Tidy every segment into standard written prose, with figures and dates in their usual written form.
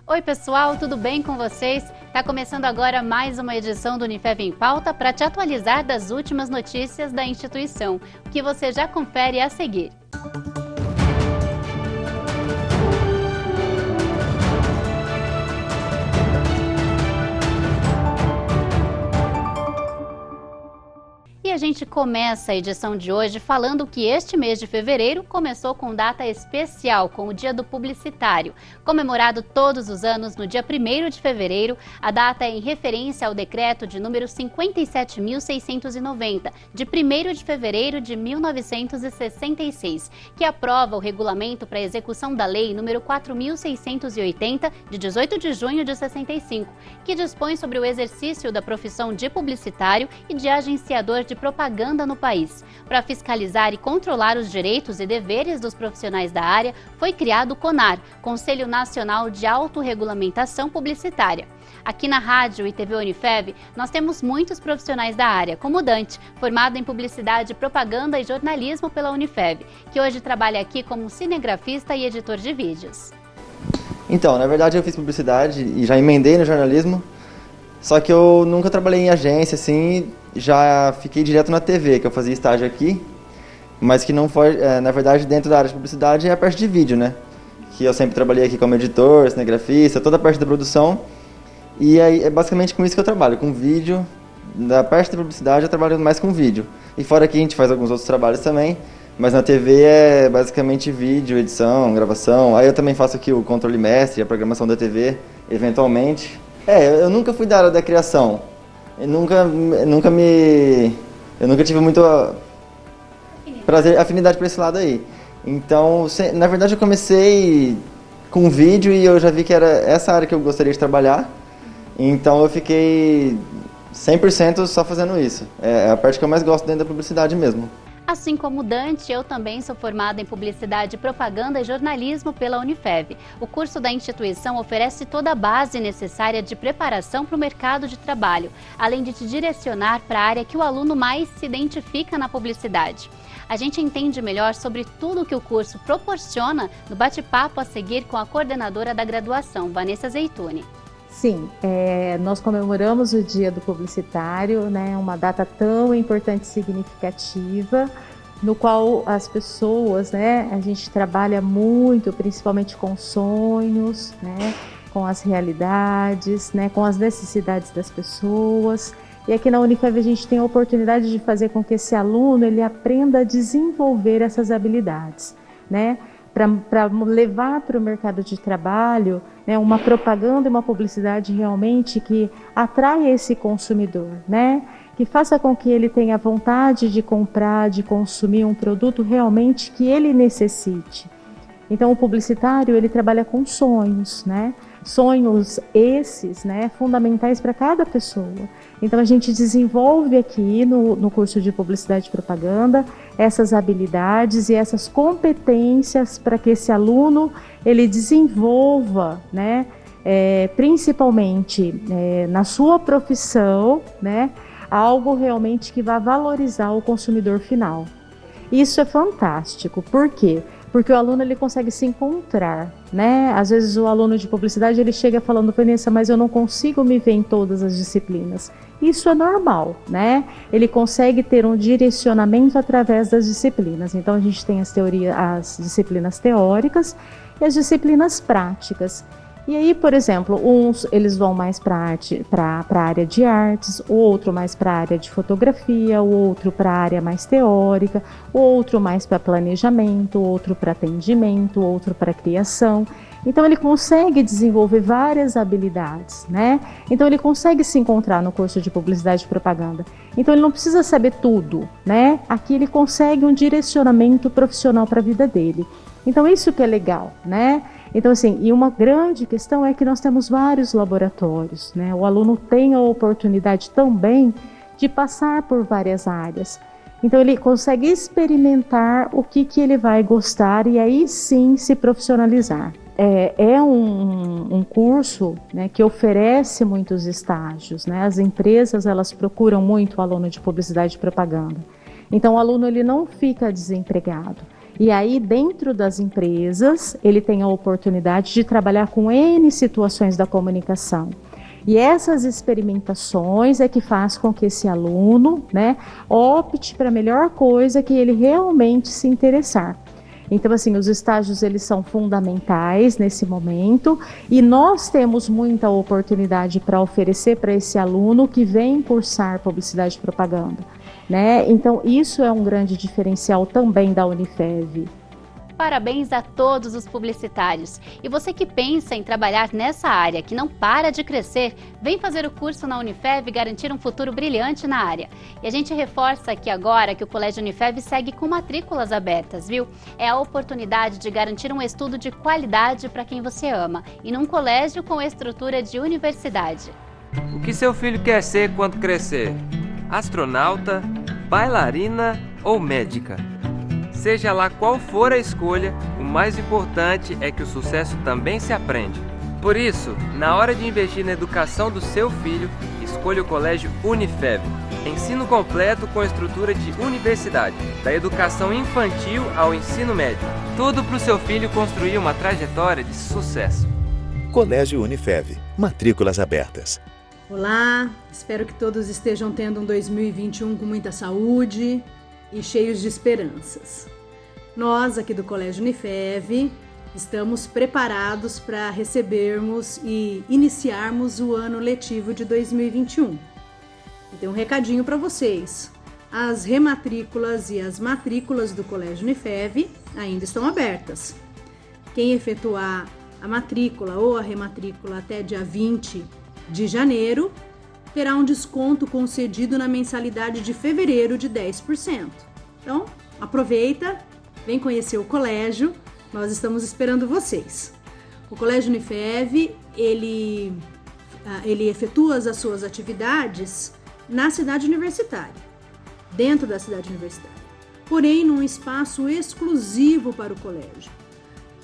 Oi pessoal, tudo bem com vocês? Está começando agora mais uma edição do Unifev em Pauta para te atualizar das últimas notícias da instituição, o que você já confere a seguir. E a gente começa a edição de hoje falando que este mês de fevereiro começou com data especial, com o Dia do Publicitário. Comemorado todos os anos no dia 1º de fevereiro, a data é em referência ao decreto de número 57.690, de 1º de fevereiro de 1966, que aprova o regulamento para a execução da lei número 4.680, de 18 de junho de 65, que dispõe sobre o exercício da profissão de publicitário e de agenciador de propaganda no país. Para fiscalizar e controlar os direitos e deveres dos profissionais da área, foi criado o CONAR, Conselho Nacional de Autorregulamentação Publicitária. Aqui na rádio e TV Unifev, nós temos muitos profissionais da área, como o Dante, formado em Publicidade, Propaganda e Jornalismo pela Unifev, que hoje trabalha aqui como cinegrafista e editor de vídeos. Então, na verdade eu fiz publicidade e já emendei no jornalismo, só que eu nunca trabalhei em agência, assim, já fiquei direto na TV, que eu fazia estágio aqui, mas que não foi, na verdade, dentro da área de publicidade é a parte de vídeo, né? Que eu sempre trabalhei aqui como editor, cinegrafista, toda a parte da produção, e aí é basicamente com isso que eu trabalho, com vídeo. Da parte da publicidade eu trabalho mais com vídeo, e fora aqui a gente faz alguns outros trabalhos também, mas na TV é basicamente vídeo, edição, gravação, aí eu também faço aqui o controle mestre, a programação da TV, eventualmente. Eu nunca fui da área da criação. Eu nunca tive muito afinidade para esse lado aí. Então, na verdade eu comecei com vídeo e eu já vi que era essa área que eu gostaria de trabalhar. Então eu fiquei 100% só fazendo isso. É a parte que eu mais gosto dentro da publicidade mesmo. Assim como o Dante, eu também sou formada em Publicidade, Propaganda e Jornalismo pela Unifev. O curso da instituição oferece toda a base necessária de preparação para o mercado de trabalho, além de te direcionar para a área que o aluno mais se identifica na publicidade. A gente entende melhor sobre tudo o que o curso proporciona no bate-papo a seguir com a coordenadora da graduação, Vanessa Zeituni. Sim, nós comemoramos o Dia do Publicitário, né, uma data tão importante e significativa, no qual as pessoas, né, a gente trabalha muito, principalmente com sonhos, né, com as realidades, né, com as necessidades das pessoas. E aqui na Unifev a gente tem a oportunidade de fazer com que esse aluno ele aprenda a desenvolver essas habilidades, né, para levar para o mercado de trabalho, né, uma propaganda e uma publicidade realmente que atraia esse consumidor, né, que faça com que ele tenha vontade de comprar, de consumir um produto realmente que ele necessite. Então o publicitário ele trabalha com sonhos, né? Sonhos esses, né, fundamentais para cada pessoa. Então a gente desenvolve aqui no curso de Publicidade e Propaganda essas habilidades e essas competências para que esse aluno ele desenvolva, né, principalmente na sua profissão, né, algo realmente que vá valorizar o consumidor final. Isso é fantástico. Por quê? Porque o aluno ele consegue se encontrar, né? Às vezes o aluno de publicidade ele chega falando, Vanessa, mas eu não consigo me ver em todas as disciplinas. Isso é normal, né? Ele consegue ter um direcionamento através das disciplinas. Então a gente tem as disciplinas teóricas e as disciplinas práticas. E aí, por exemplo, uns eles vão mais para a área de artes, o outro mais para a área de fotografia, o outro para a área mais teórica, o outro mais para planejamento, o outro para atendimento, o outro para criação. Então ele consegue desenvolver várias habilidades, né? Então ele consegue se encontrar no curso de Publicidade e Propaganda. Então ele não precisa saber tudo, né? Aqui ele consegue um direcionamento profissional para a vida dele. Então isso que é legal, né? Então assim, e uma grande questão é que nós temos vários laboratórios, né? O aluno tem a oportunidade também de passar por várias áreas. Então ele consegue experimentar o que ele vai gostar e aí sim se profissionalizar. É um curso, né, que oferece muitos estágios, né? As empresas elas procuram muito o aluno de Publicidade e Propaganda. Então o aluno ele não fica desempregado. E aí, dentro das empresas, ele tem a oportunidade de trabalhar com N situações da comunicação. E essas experimentações é que faz com que esse aluno, né, opte para a melhor coisa que ele realmente se interessar. Então, assim, os estágios eles são fundamentais nesse momento e nós temos muita oportunidade para oferecer para esse aluno que vem cursar publicidade e propaganda, né? Então, isso é um grande diferencial também da Unifev. Parabéns a todos os publicitários. E você que pensa em trabalhar nessa área, que não para de crescer, vem fazer o curso na Unifev e garantir um futuro brilhante na área. E a gente reforça aqui agora que o Colégio Unifev segue com matrículas abertas, viu? É a oportunidade de garantir um estudo de qualidade para quem você ama e num colégio com estrutura de universidade. O que seu filho quer ser quando crescer? Astronauta, bailarina ou médica? Seja lá qual for a escolha, o mais importante é que o sucesso também se aprende. Por isso, na hora de investir na educação do seu filho, escolha o Colégio Unifev. Ensino completo com estrutura de universidade, da educação infantil ao ensino médio. Tudo para o seu filho construir uma trajetória de sucesso. Colégio Unifev. Matrículas abertas. Olá, espero que todos estejam tendo um 2021 com muita saúde e cheios de esperanças. Nós, aqui do Colégio Unifev, estamos preparados para recebermos e iniciarmos o ano letivo de 2021. E tem um recadinho para vocês. As rematrículas e as matrículas do Colégio Unifev ainda estão abertas. Quem efetuar a matrícula ou a rematrícula até dia 20 de janeiro terá um desconto concedido na mensalidade de fevereiro de 10%. Então, aproveita, vem conhecer o colégio, nós estamos esperando vocês. O Colégio Unifev, ele efetua as suas atividades na cidade universitária, dentro da cidade universitária, porém num espaço exclusivo para o colégio.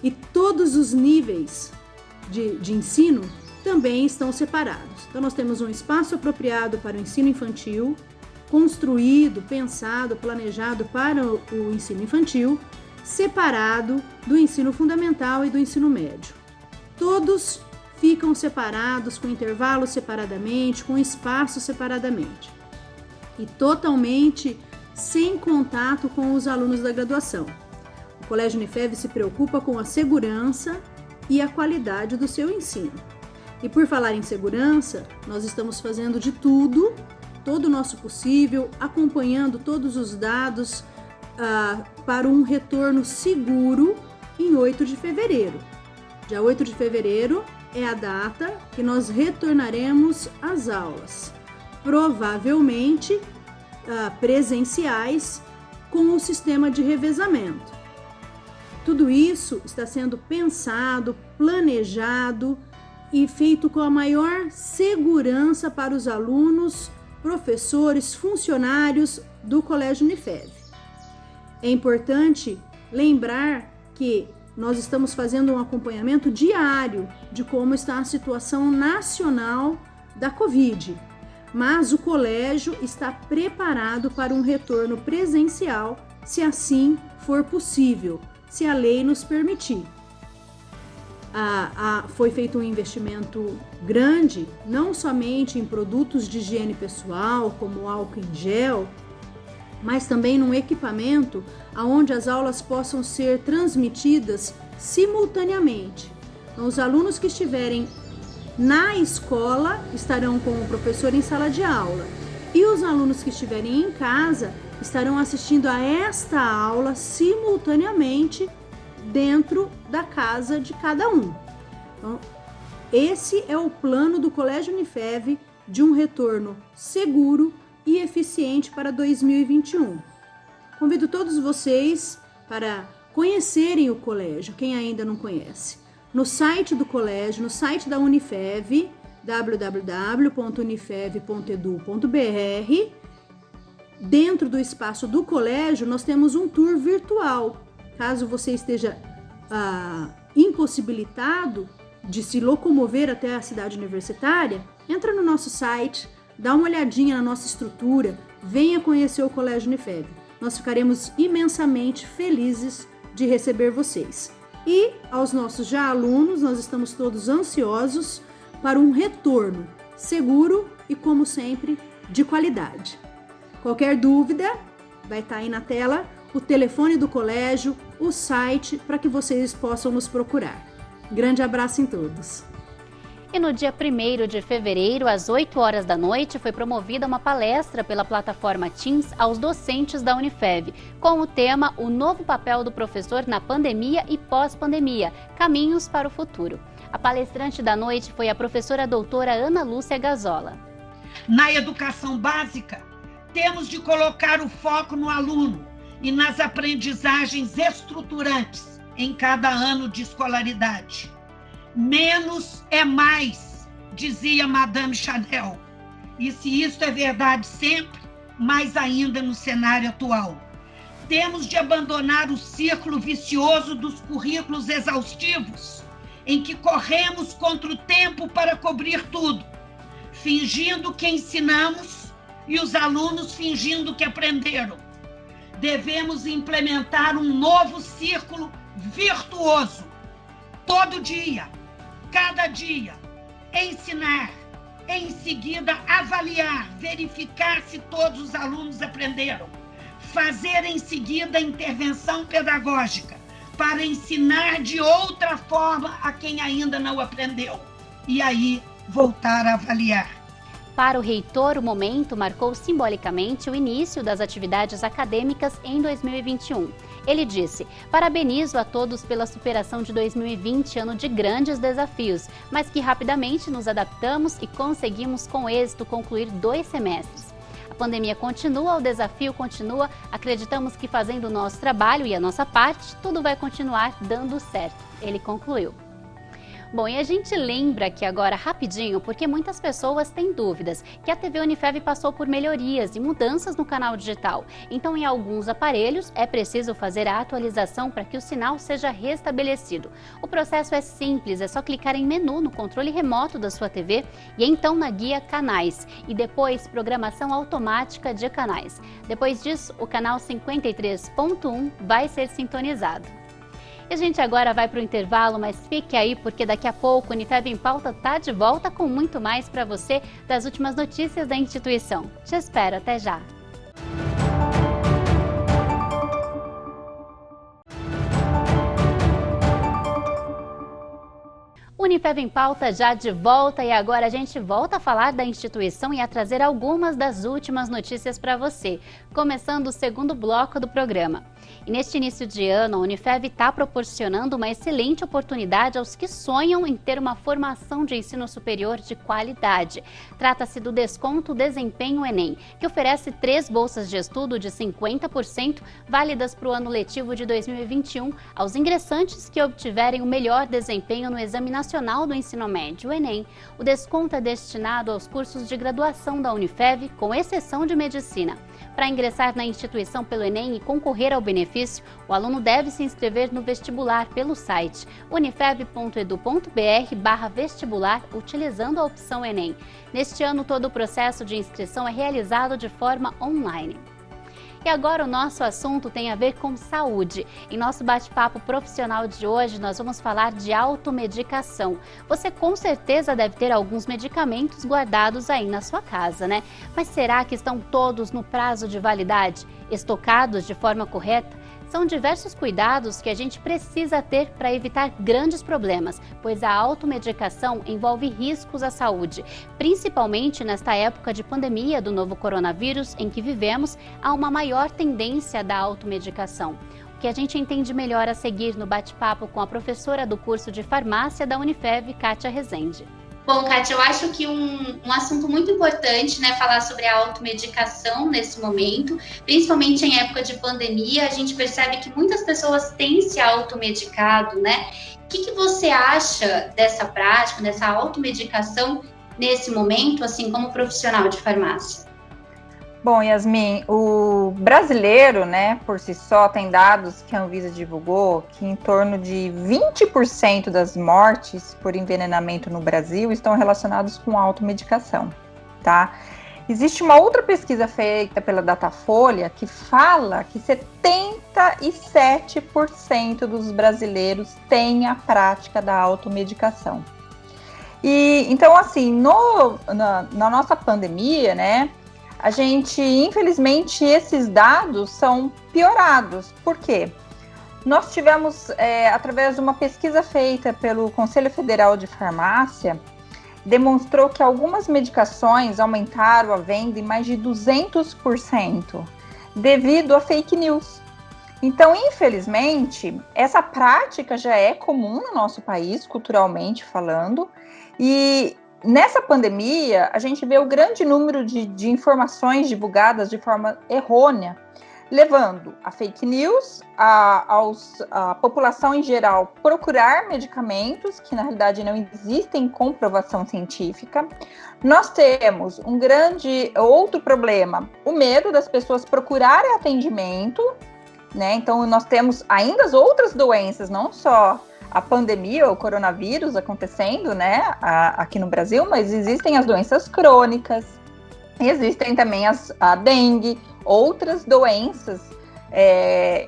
E todos os níveis de ensino também estão separados. Então nós temos um espaço apropriado para o ensino infantil, construído, pensado, planejado para o ensino infantil, separado do ensino fundamental e do ensino médio. Todos ficam separados, com intervalos separadamente, com espaço separadamente. E totalmente sem contato com os alunos da graduação. O Colégio Unifev se preocupa com a segurança e a qualidade do seu ensino. E por falar em segurança, nós estamos fazendo de tudo, todo o nosso possível, acompanhando todos os dados para um retorno seguro em 8 de fevereiro. Dia 8 de fevereiro é a data que nós retornaremos às aulas, provavelmente presenciais com o sistema de revezamento. Tudo isso está sendo pensado, planejado e feito com a maior segurança para os alunos, professores, funcionários do Colégio Unifev. É importante lembrar que nós estamos fazendo um acompanhamento diário de como está a situação nacional da Covid, mas o colégio está preparado para um retorno presencial, se assim for possível, se a lei nos permitir. Foi feito um investimento grande, não somente em produtos de higiene pessoal, como álcool em gel, mas também num equipamento onde as aulas possam ser transmitidas simultaneamente. Então, os alunos que estiverem na escola estarão com o professor em sala de aula e os alunos que estiverem em casa estarão assistindo a esta aula simultaneamente dentro da casa de cada um. Então, esse é o plano do Colégio Unifev de um retorno seguro e eficiente para 2021. Convido todos vocês para conhecerem o colégio, quem ainda não conhece. No site do colégio, no site da Unifev, www.unifev.edu.br, dentro do espaço do colégio, nós temos um tour virtual. Caso você esteja impossibilitado de se locomover até a cidade universitária, entra no nosso site, dá uma olhadinha na nossa estrutura, venha conhecer o Colégio Unifev. Nós ficaremos imensamente felizes de receber vocês. E aos nossos já alunos, nós estamos todos ansiosos para um retorno seguro e, como sempre, de qualidade. Qualquer dúvida, vai estar aí na tela o telefone do colégio, o site, para que vocês possam nos procurar. Grande abraço em todos. E no dia 1º de fevereiro, às 8 horas da noite, foi promovida uma palestra pela plataforma Teams aos docentes da Unifev, com o tema O Novo Papel do Professor na Pandemia e Pós-Pandemia, Caminhos para o Futuro. A palestrante da noite foi a professora doutora Ana Lúcia Gazola. Na educação básica, temos de colocar o foco no aluno e nas aprendizagens estruturantes em cada ano de escolaridade. Menos é mais, dizia Madame Chanel. E se isso é verdade sempre, mais ainda no cenário atual. Temos de abandonar o círculo vicioso dos currículos exaustivos, em que corremos contra o tempo para cobrir tudo, fingindo que ensinamos e os alunos fingindo que aprenderam. Devemos implementar um novo círculo virtuoso. Todo dia, cada dia, ensinar, em seguida avaliar, verificar se todos os alunos aprenderam, fazer em seguida a intervenção pedagógica para ensinar de outra forma a quem ainda não aprendeu e aí voltar a avaliar. Para o reitor, o momento marcou simbolicamente o início das atividades acadêmicas em 2021. Ele disse: parabenizo a todos pela superação de 2020, ano de grandes desafios, mas que rapidamente nos adaptamos e conseguimos com êxito concluir 2 semestres. A pandemia continua, o desafio continua, acreditamos que fazendo o nosso trabalho e a nossa parte, tudo vai continuar dando certo. Ele concluiu. Bom, e a gente lembra aqui agora rapidinho, porque muitas pessoas têm dúvidas, que a TV Unifev passou por melhorias e mudanças no canal digital. Então, em alguns aparelhos, é preciso fazer a atualização para que o sinal seja restabelecido. O processo é simples, é só clicar em menu no controle remoto da sua TV e então na guia Canais e depois Programação Automática de Canais. Depois disso, o canal 53.1 vai ser sintonizado. E a gente agora vai para o intervalo, mas fique aí porque daqui a pouco o Unifev em Pauta está de volta com muito mais para você das últimas notícias da instituição. Te espero, até já! Unifev em Pauta já de volta e agora a gente volta a falar da instituição e a trazer algumas das últimas notícias para você, começando o segundo bloco do programa. E neste início de ano, a Unifev está proporcionando uma excelente oportunidade aos que sonham em ter uma formação de ensino superior de qualidade. Trata-se do Desconto Desempenho Enem, que oferece 3 bolsas de estudo de 50% válidas para o ano letivo de 2021 aos ingressantes que obtiverem o melhor desempenho no Exame Nacional do Ensino Médio, o Enem. O desconto é destinado aos cursos de graduação da Unifev, com exceção de medicina. Para ingressar na instituição pelo Enem e concorrer ao benefício, o aluno deve se inscrever no vestibular pelo site unifev.edu.br/vestibular, utilizando a opção Enem. Neste ano, todo o processo de inscrição é realizado de forma online. E agora o nosso assunto tem a ver com saúde. Em nosso bate-papo profissional de hoje, nós vamos falar de automedicação. Você com certeza deve ter alguns medicamentos guardados aí na sua casa, né? Mas será que estão todos no prazo de validade, estocados de forma correta? São diversos cuidados que a gente precisa ter para evitar grandes problemas, pois a automedicação envolve riscos à saúde. Principalmente nesta época de pandemia do novo coronavírus em que vivemos, há uma maior tendência da automedicação. O que a gente entende melhor a seguir no bate-papo com a professora do curso de farmácia da Unifev, Kátia Rezende. Bom, Kátia, eu acho que um assunto muito importante, né, falar sobre a automedicação nesse momento, principalmente em época de pandemia, a gente percebe que muitas pessoas têm se automedicado, né? O que você acha dessa prática, dessa automedicação nesse momento, assim, como profissional de farmácia? Bom, Yasmin, o brasileiro, né, por si só, tem dados que a Anvisa divulgou que em torno de 20% das mortes por envenenamento no Brasil estão relacionados com automedicação, tá? Existe uma outra pesquisa feita pela Datafolha que fala que 77% dos brasileiros têm a prática da automedicação. E então, assim, na nossa pandemia, né, a gente, infelizmente, esses dados são piorados. Por quê? Nós tivemos, através de uma pesquisa feita pelo Conselho Federal de Farmácia, demonstrou que algumas medicações aumentaram a venda em mais de 200% devido a fake news. Então, infelizmente, essa prática já é comum no nosso país, culturalmente falando, e nessa pandemia a gente vê o grande número de informações divulgadas de forma errônea, levando a fake news, a população em geral procurar medicamentos que na realidade não existem comprovação científica. Nós temos um grande outro problema, o medo das pessoas procurarem atendimento, né? Então nós temos ainda as outras doenças, não só a pandemia, o coronavírus acontecendo, né, aqui no Brasil, mas existem as doenças crônicas, existem também a dengue, outras doenças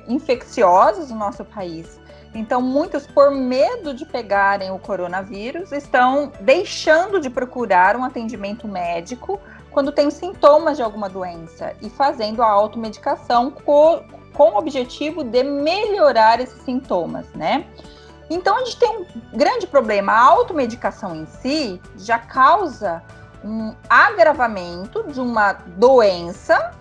infecciosas no nosso país. Então, muitos, por medo de pegarem o coronavírus, estão deixando de procurar um atendimento médico quando tem sintomas de alguma doença e fazendo a automedicação com o objetivo de melhorar esses sintomas, né? Então, a gente tem um grande problema. A automedicação em si já causa um agravamento de uma doença,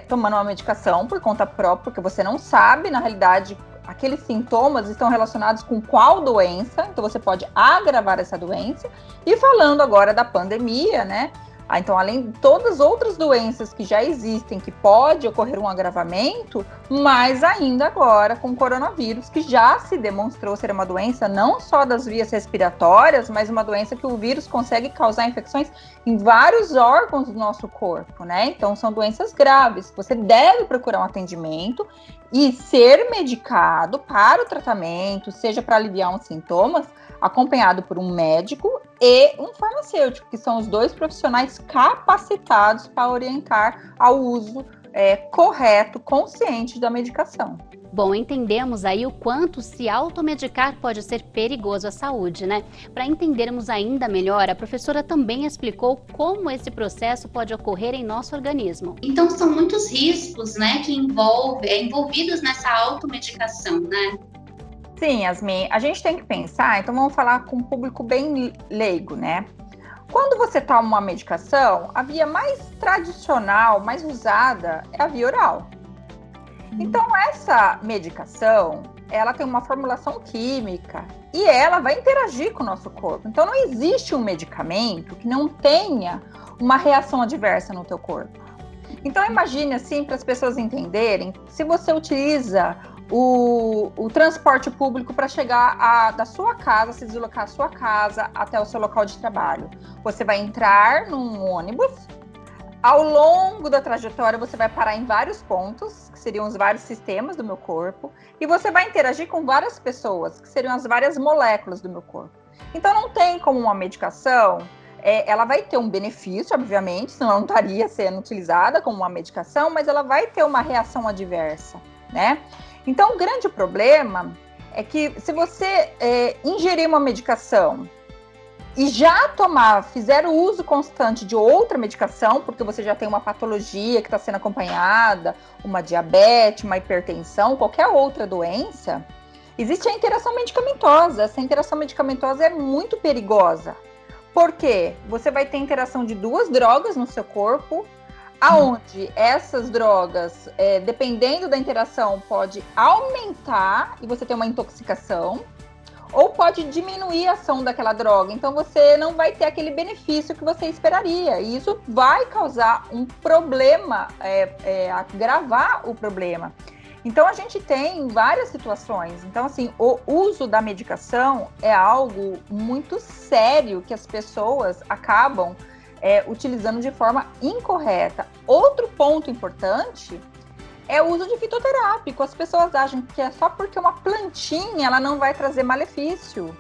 tomando uma medicação por conta própria, porque você não sabe, na realidade, aqueles sintomas estão relacionados com qual doença, então você pode agravar essa doença. E falando agora da pandemia, né? Então, além de todas as outras doenças que já existem, que pode ocorrer um agravamento, mas ainda agora com o coronavírus, que já se demonstrou ser uma doença não só das vias respiratórias, mas uma doença que o vírus consegue causar infecções em vários órgãos do nosso corpo, né? Então, são doenças graves. Você deve procurar um atendimento e ser medicado para o tratamento, seja para aliviar uns sintomas, acompanhado por um médico e um farmacêutico, que são os dois profissionais capacitados para orientar ao uso correto, consciente da medicação. Bom, entendemos aí o quanto se automedicar pode ser perigoso à saúde, né? Para entendermos ainda melhor, a professora também explicou como esse processo pode ocorrer em nosso organismo. Então, são muitos riscos, né, que envolvidos nessa automedicação, né? Sim, Yasmin, a gente tem que pensar, então vamos falar com um público bem leigo, né? Quando você toma uma medicação, a via mais tradicional, mais usada, é a via oral. Então, essa medicação, ela tem uma formulação química e ela vai interagir com o nosso corpo. Então, não existe um medicamento que não tenha uma reação adversa no teu corpo. Então, imagine assim, para as pessoas entenderem, se você utiliza o transporte público para chegar da sua casa, se deslocar da sua casa até o seu local de trabalho. Você vai entrar num ônibus, ao longo da trajetória você vai parar em vários pontos, que seriam os vários sistemas do meu corpo, e você vai interagir com várias pessoas, que seriam as várias moléculas do meu corpo. Então não tem como uma medicação, ela vai ter um benefício, obviamente, senão ela não estaria sendo utilizada como uma medicação, mas ela vai ter uma reação adversa, né? Então, o grande problema é que se você ingerir uma medicação e já fizer o uso constante de outra medicação, porque você já tem uma patologia que está sendo acompanhada, uma diabetes, uma hipertensão, qualquer outra doença, existe a interação medicamentosa. Essa interação medicamentosa é muito perigosa. Por quê? Você vai ter interação de duas drogas no seu corpo, aonde essas drogas, dependendo da interação, pode aumentar e você ter uma intoxicação, ou pode diminuir a ação daquela droga. Então, você não vai ter aquele benefício que você esperaria. E isso vai causar um problema, agravar o problema. Então, a gente tem várias situações. Então, assim, o uso da medicação é algo muito sério que as pessoas acabam utilizando de forma incorreta. Outro ponto importante é o uso de fitoterápico. As pessoas acham que é só porque uma plantinha ela não vai trazer malefício.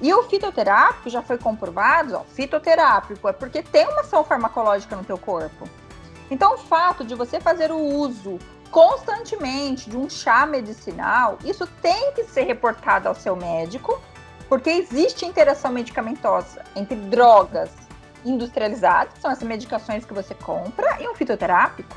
E o fitoterápico já foi comprovado, fitoterápico é porque tem uma ação farmacológica no teu corpo. Então, o fato de você fazer o uso constantemente de um chá medicinal, isso tem que ser reportado ao seu médico, porque existe interação medicamentosa entre drogas industrializadas, que são essas medicações que você compra, e um fitoterápico.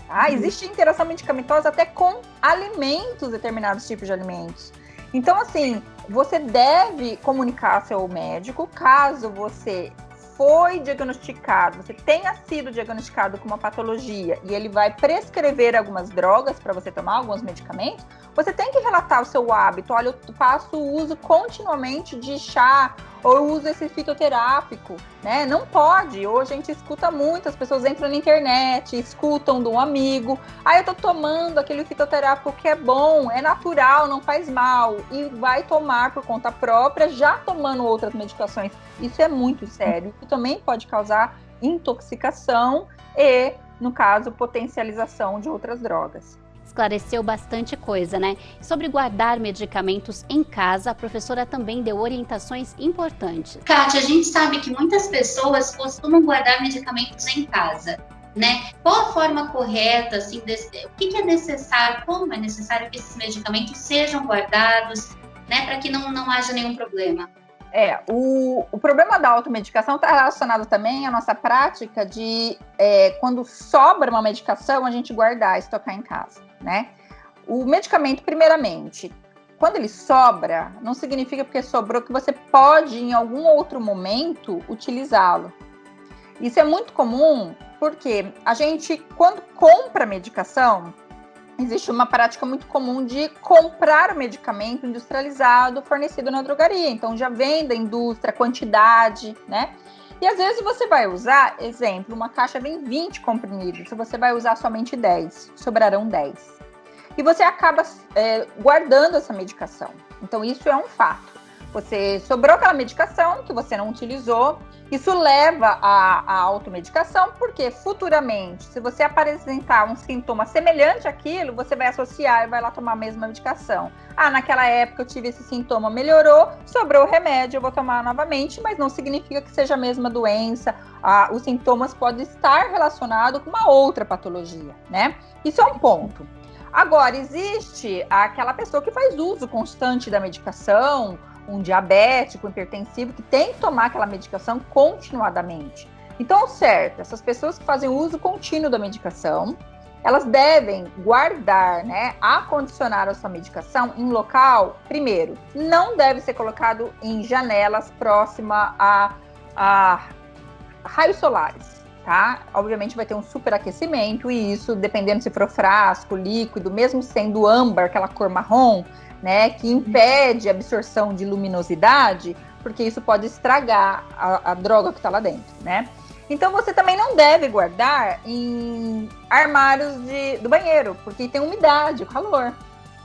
Tá? Existe interação medicamentosa até com alimentos, determinados tipos de alimentos. Então, assim, você deve comunicar ao seu médico, caso você foi diagnosticado, você tenha sido diagnosticado com uma patologia e ele vai prescrever algumas drogas para você tomar, alguns medicamentos, você tem que relatar o seu hábito. Olha, eu faço uso continuamente de chá, ou eu uso esse fitoterápico, né? Não pode. Hoje a gente escuta muito, as pessoas entram na internet, escutam de um amigo, eu tô tomando aquele fitoterápico que é bom, é natural, não faz mal, e vai tomar por conta própria, já tomando outras medicações. Isso é muito sério. Isso também pode causar intoxicação e, no caso, potencialização de outras drogas. Esclareceu bastante coisa, né? Sobre guardar medicamentos em casa, a professora também deu orientações importantes. Kátia, a gente sabe que muitas pessoas costumam guardar medicamentos em casa, né? Qual a forma correta, assim, o que é necessário, como é necessário que esses medicamentos sejam guardados, né? Para que não haja nenhum problema. O problema da automedicação está relacionado também à nossa prática de, quando sobra uma medicação, a gente guardar, estocar em casa, né? O medicamento, primeiramente, quando ele sobra, não significa porque sobrou que você pode, em algum outro momento, utilizá-lo. Isso é muito comum porque a gente, quando compra medicação, existe uma prática muito comum de comprar o medicamento industrializado fornecido na drogaria. Então, já vem da indústria, quantidade, né? E às vezes você vai usar, exemplo, uma caixa vem 20 comprimidos, se você vai usar somente 10, sobrarão 10. E você acaba guardando essa medicação. Então, isso é um fato. Você sobrou aquela medicação que você não utilizou, isso leva à automedicação, porque futuramente, se você apresentar um sintoma semelhante àquilo, você vai associar e vai lá tomar a mesma medicação. Naquela época eu tive esse sintoma, melhorou, sobrou o remédio, eu vou tomar novamente, mas não significa que seja a mesma doença. Os sintomas podem estar relacionados com uma outra patologia, né? Isso é um ponto. Agora, existe aquela pessoa que faz uso constante da medicação, um diabético, um hipertensivo, que tem que tomar aquela medicação continuadamente. Então, certo, essas pessoas que fazem uso contínuo da medicação, elas devem guardar, né, acondicionar a sua medicação em local, primeiro, não deve ser colocado em janelas próximas a raios solares, tá? Obviamente vai ter um superaquecimento e isso, dependendo se for frasco, líquido, mesmo sendo âmbar, aquela cor marrom, né, que impede a absorção de luminosidade, porque isso pode estragar a droga que está lá dentro, né? Então você também não deve guardar em armários do banheiro, porque tem umidade, calor.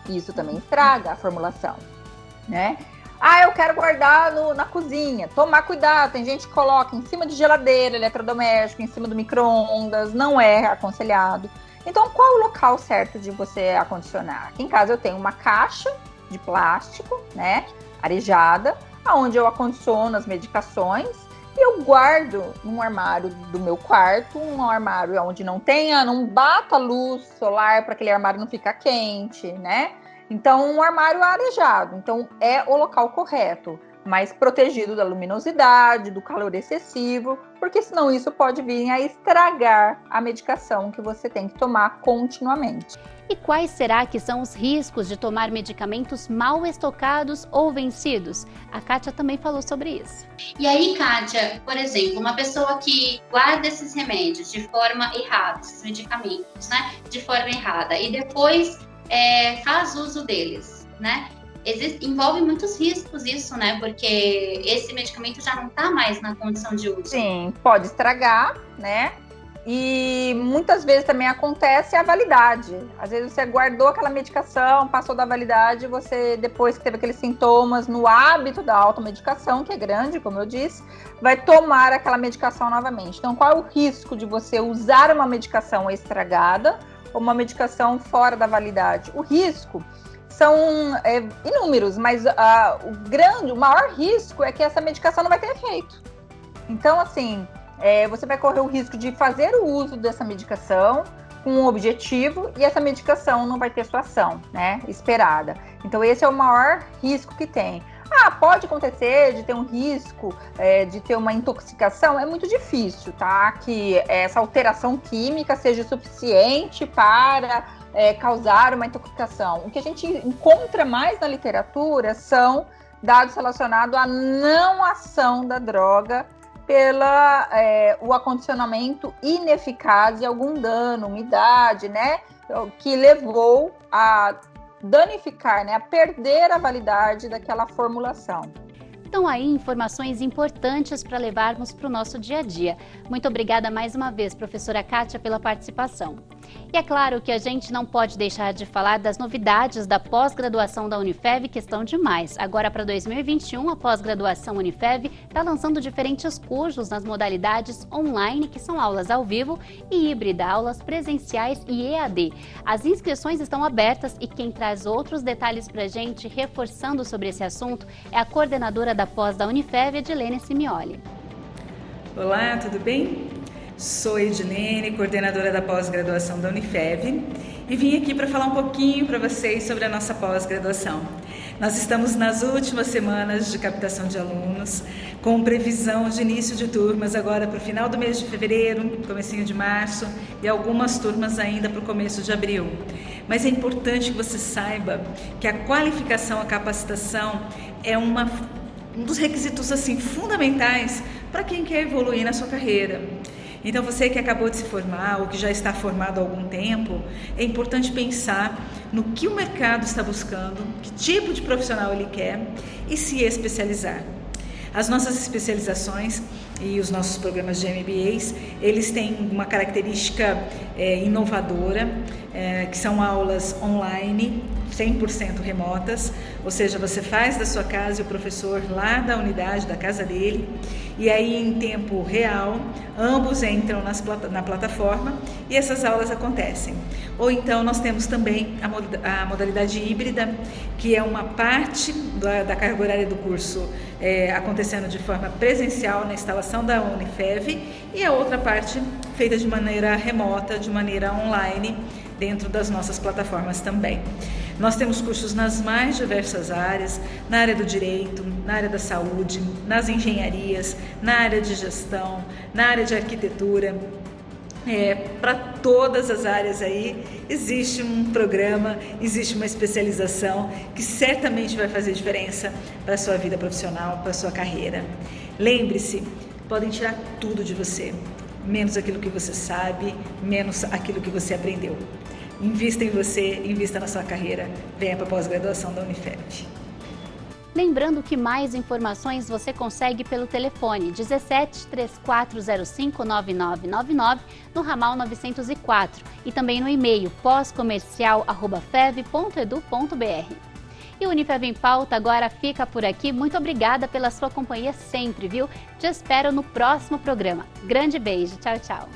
Isso também estraga a formulação, né? Eu quero guardar na cozinha. Tomar cuidado, tem gente que coloca em cima de geladeira, eletrodoméstico, em cima do micro-ondas, não é aconselhado. Então, qual é o local certo de você acondicionar? Aqui em casa eu tenho uma caixa de plástico, né, arejada, onde eu acondiciono as medicações e eu guardo num armário do meu quarto, um armário onde não bata luz solar para aquele armário não ficar quente, né? Então, um armário arejado. Então, é o local correto, mas protegido da luminosidade, do calor excessivo, porque senão isso pode vir a estragar a medicação que você tem que tomar continuamente. E quais será que são os riscos de tomar medicamentos mal estocados ou vencidos? A Kátia também falou sobre isso. E aí, Kátia, por exemplo, uma pessoa que guarda esses remédios de forma errada, esses medicamentos, né, de forma errada, e depois faz uso deles, né? Envolve muitos riscos isso, né? Porque esse medicamento já não está mais na condição de uso. Sim, pode estragar, né? E muitas vezes também acontece a validade. Às vezes você guardou aquela medicação, passou da validade, você, depois que teve aqueles sintomas, no hábito da automedicação, que é grande, como eu disse, vai tomar aquela medicação novamente. Então, qual é o risco de você usar uma medicação estragada ou uma medicação fora da validade? O risco são inúmeros, mas o maior risco é que essa medicação não vai ter efeito. Então, assim, você vai correr o risco de fazer o uso dessa medicação com um objetivo e essa medicação não vai ter sua ação, né, esperada. Então, esse é o maior risco que tem. Pode acontecer de ter um risco de ter uma intoxicação, é muito difícil, tá? Que essa alteração química seja suficiente para causar uma intoxicação. O que a gente encontra mais na literatura são dados relacionados à não ação da droga o acondicionamento ineficaz de algum dano, umidade, né? Que levou a danificar, né, a perder a validade daquela formulação. Então aí, informações importantes para levarmos para o nosso dia a dia. Muito obrigada mais uma vez, professora Kátia, pela participação. E é claro que a gente não pode deixar de falar das novidades da pós-graduação da Unifev, que estão demais. Agora, para 2021, a pós-graduação Unifev está lançando diferentes cursos nas modalidades online, que são aulas ao vivo e híbrida, aulas presenciais e EAD. As inscrições estão abertas e quem traz outros detalhes para a gente, reforçando sobre esse assunto, é a coordenadora da pós da Unifev, Edilene Simioli. Olá, tudo bem? Sou Edilene, coordenadora da pós-graduação da Unifev, e vim aqui para falar um pouquinho para vocês sobre a nossa pós-graduação. Nós estamos nas últimas semanas de captação de alunos, com previsão de início de turmas agora para o final do mês de fevereiro, comecinho de março, e algumas turmas ainda para o começo de abril. Mas é importante que você saiba que a qualificação, a capacitação é um dos requisitos assim fundamentais para quem quer evoluir na sua carreira. Então, você que acabou de se formar ou que já está formado há algum tempo, é importante pensar no que o mercado está buscando, que tipo de profissional ele quer e se especializar. As nossas especializações e os nossos programas de MBAs, eles têm uma característica inovadora, que são aulas online, 100% remotas, ou seja, você faz da sua casa e o professor lá da unidade, da casa dele, e aí em tempo real, ambos entram na plataforma e essas aulas acontecem. Ou então nós temos também a modalidade híbrida, que é uma parte da carga horária do curso acontecendo de forma presencial na instalação da Unifev e a outra parte feita de maneira remota, de maneira online, dentro das nossas plataformas também. Nós temos cursos nas mais diversas áreas, na área do direito, na área da saúde, nas engenharias, na área de gestão, na área de arquitetura. Para todas as áreas aí existe um programa, existe uma especialização que certamente vai fazer diferença para a sua vida profissional, para a sua carreira. Lembre-se, podem tirar tudo de você, menos aquilo que você sabe, menos aquilo que você aprendeu. Invista em você, invista na sua carreira. Venha para a pós-graduação da Unifev. Lembrando que mais informações você consegue pelo telefone 17 3405 9999 no ramal 904 e também no e-mail pós-comercial@fev.edu.br. E o Unifev em Pauta agora fica por aqui. Muito obrigada pela sua companhia sempre, viu? Te espero no próximo programa. Grande beijo. Tchau, tchau.